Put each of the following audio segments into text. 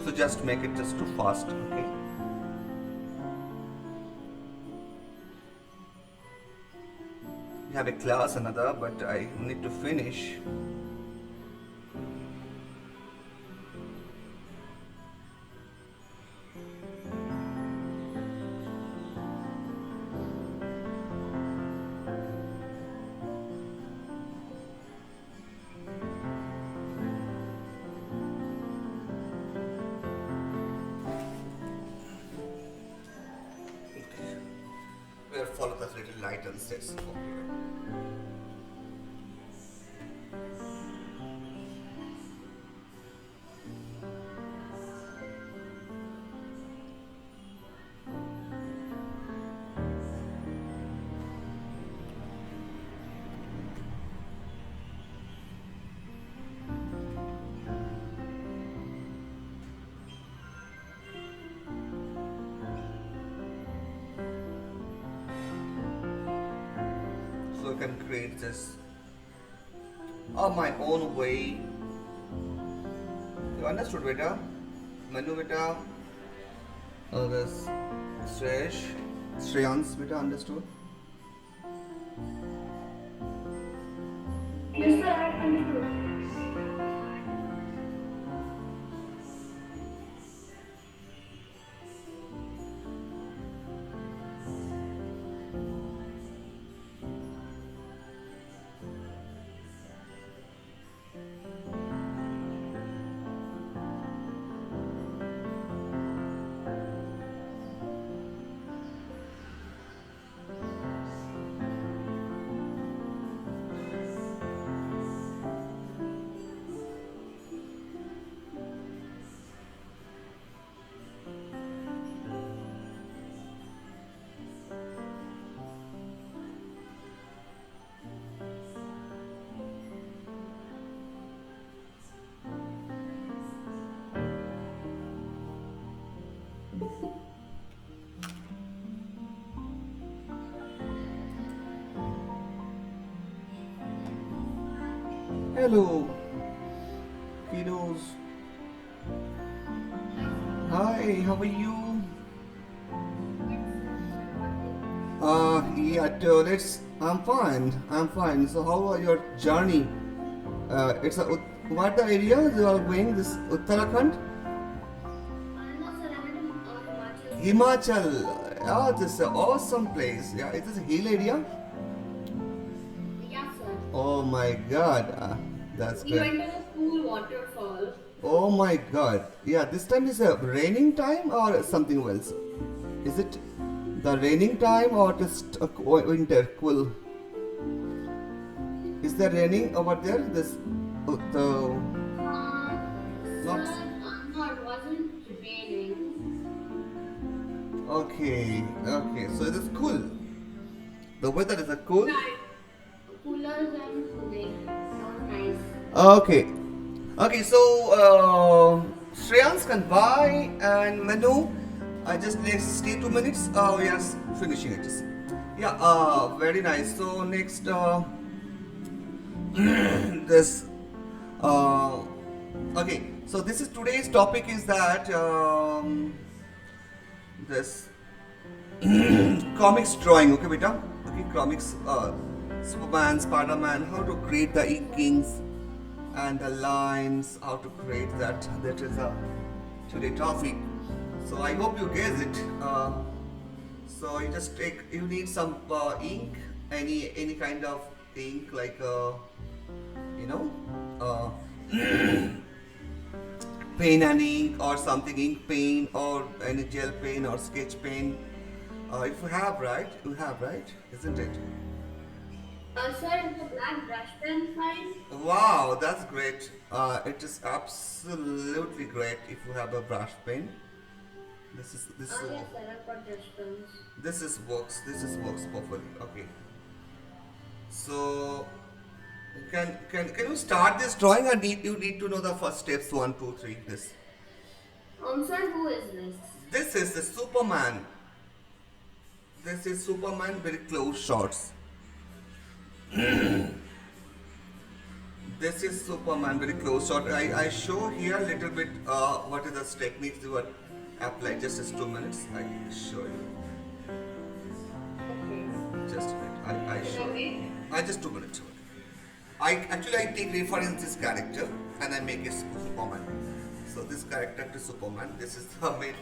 So just make it just too fast, okay? We have a class another, but I need to finish. We'll follow the little light and sets. So I can create this on my own way. You understood, beta? Manu, beta? This Shreyans, beta, understood? Yes, sir, I understood. Hello, kiddos. Hi, how are you? Yeah, let's. I'm fine. I'm fine. So, how are your journey? It's a what the area you are going? This Uttarakhand, No, sir, I went to Himachal. Himachal. Ah, this is an awesome place. Yeah, it is a hill area. Yeah, sir. Oh my God, that's We great. went to the cool waterfall. Oh my God. Yeah, this time is a raining time or something else? Is it the raining time or just a winter cool? Is there raining over there? This the Sir, not no, it wasn't raining. okay. Okay, so it is cool. The weather is a cool. Right. Cooler than cooling. That was nice. Okay. Okay, so Shreyans can buy and Manu, I just next stay 2 minutes. We are finishing it. Yeah, very nice. So next, this, uh, okay. So this is today's topic is that this comics drawing. Okay, beta. Okay, comics. Superman, Spider-Man. How to create the inkings and the lines, how to create that. That is a today topic. So I hope you guess it. So you just take. You need some ink, any kind of ink like you know, uh, pen and ink or something, ink pen or any gel pen or sketch pen. If you have, right, you have, right, isn't it? Sir, is the black brush pen fine? Wow, that's great. It is absolutely great if you have a brush pen. This Yes, sir, I've got brush pens. this is works perfectly. Okay. So can you start this drawing or you need to know the first steps 1, 2, 3 this. Sir, who is this? This is the Superman. This is Superman very close shots. This is Superman, very close shot. I show here a little bit what are the techniques you were applied. Just 2 minutes. I show you. Okay. Just a minute. I Should show I you. wait? I just 2 minutes. I take reference this character and I make it Superman. So this character to Superman. This is the main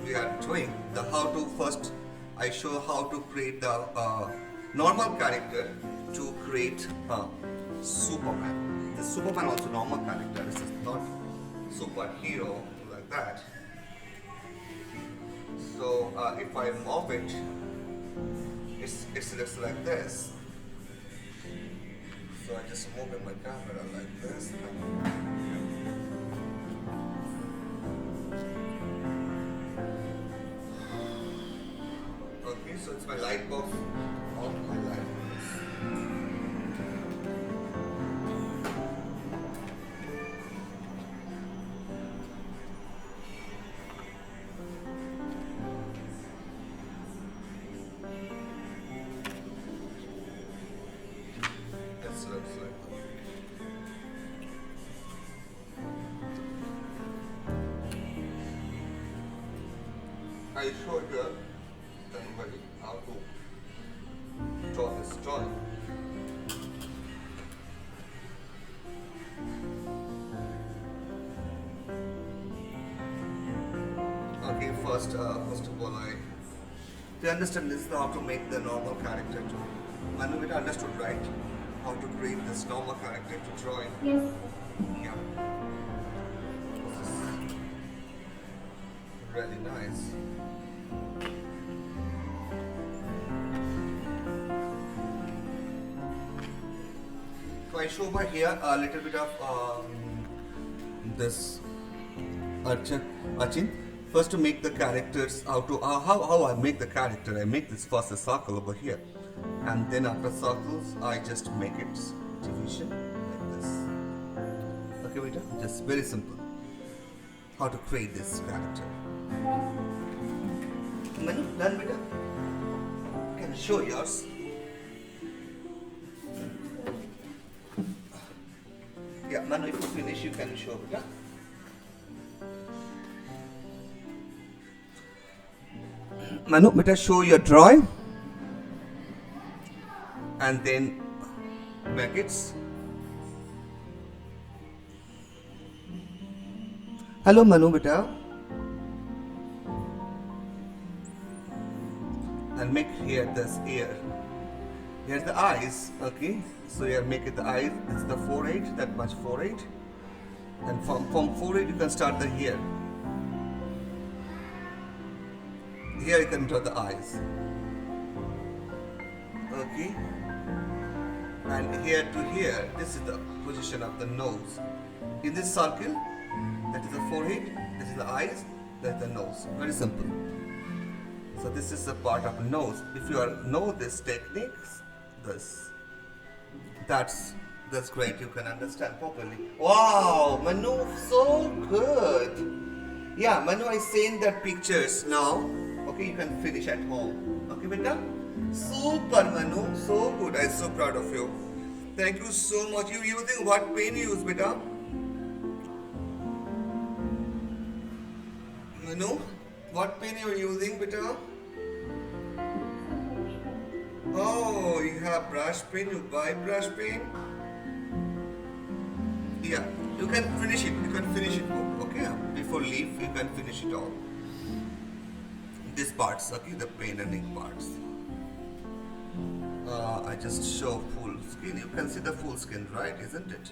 we are doing. The how to first. I show how to create the normal character to create Superman. The Superman also normal character. This is not superhero like that. So if I move it, it looks like this. So I just move in my camera like this. Okay, so it's my light box. All my light box. This looks like. I showed everybody how to draw this drawing. Okay, first of all, to understand this, how to make the normal character too. Manu, it understood, right? How to create this normal character to drawing. Yes. Yeah. This is really nice. So I show over here a little bit of this Achin. First to make the characters, how I make the character. I make this first a circle over here, and then after circles I just make it division like this. Okay, beta, just very simple. How to create this character. Manu, done, beta. Can I show yours? Yeah, Manu, if you finish, you can show beta. Manu, beta, show your drawing and then make it. Hello, Manu, beta. And make here this ear. Here's the eyes, okay? So here make it the eyes. It's the forehead, that much forehead. And from forehead you can start the hair. Here you can draw the eyes. Okay? And here to here, this is the position of the nose. In this circle, that is the forehead, this is the eyes, that's the nose. Very simple. So this is the part of the nose. If you know this techniques, that's great. You can understand properly. Wow, Manu, so good. Yeah, Manu, I send that pictures now. Okay, you can finish at home. Okay, beta? Super, Manu, so good. I'm so proud of you. Thank you so much. You using what pen you use, beta? Manu, what pen you using, beta? Oh, you have brush pen. You buy brush pen. Yeah, you can finish it. You can finish it. Okay, before leave, you can finish it all. These parts, okay, the pen and ink parts. I just show full screen. You can see the full screen, right? Isn't it?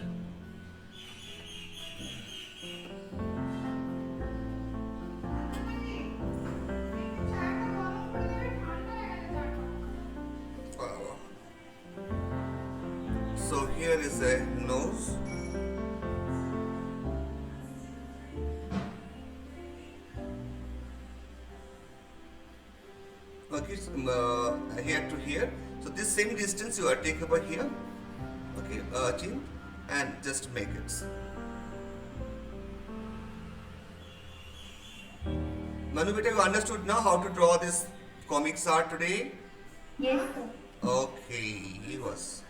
So here is a nose. Okay, so, here to here. So this same distance you are take over here. Okay, chin, and just make it. Manu, beta, you understood now how to draw this comics art today? Yes, sir. Okay, he was.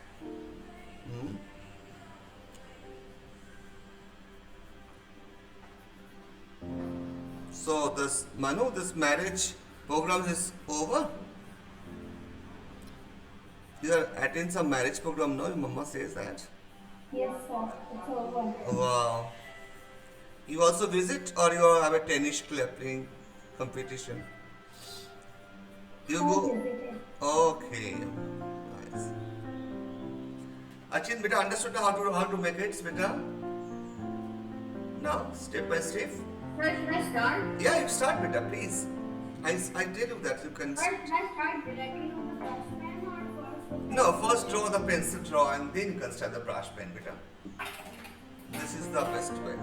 So this Manu, this marriage program is over. You are attending some marriage program, no? Your mama says that. Yes, sir. It's over. Wow. You also visit or you have a tennis club playing competition? You I go. visited. Okay. Nice. Achin, beta, understood how to make it, beta? Now, step by step. Sir, should I start? Yeah, you start, beta, please. I tell you that you can. Sir, should I start directly with the brush pen or first with No, first draw the pencil draw and then you can start the brush pen, beta. This is the best way.